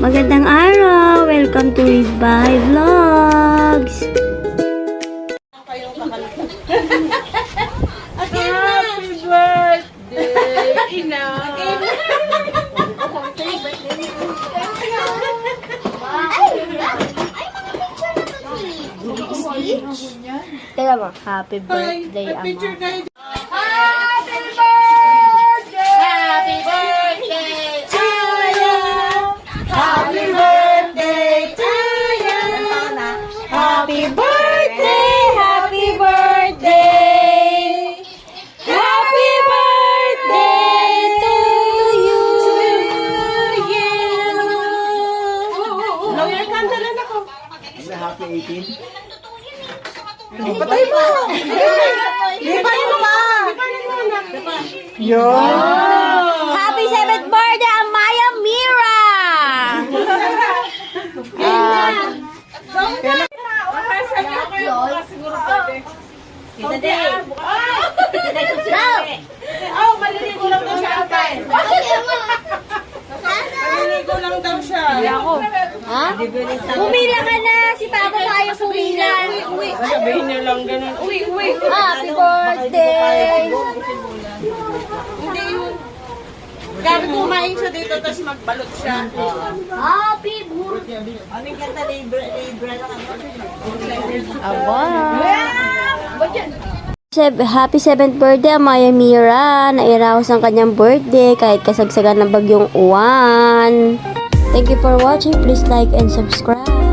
Magandang araw! Welcome to Riz Bahay Vlogs! Happy birthday, Ina! Teka mo, happy birthday, Ama. Happy birthday! Happy birthday to you! Happy birthday to you! Happy birthday! Happy birthday! Happy birthday to you! Blow your candle na ako. Happy 18? Patay mo! Lipanin mo ba? Lipanin mo na. Yun! Happy 7th birthday, Amaya Mira! Oh, maliligo lang daw siya ate. Maliligo lang daw siya. Ha? Pumila ka na! Si Papa ayaw pumila! Sabihin niyo lang ganun. Uy! Happy birthday! Hindi yun. Gabi kumain siya dito, tapos magbalot siya. Happy birthday! Happy 7th birthday, Amaya Mira. Nairaos ang kanyang birthday kahit kasagsagan ng bagyong uwan. Thank you for watching. Please like and subscribe.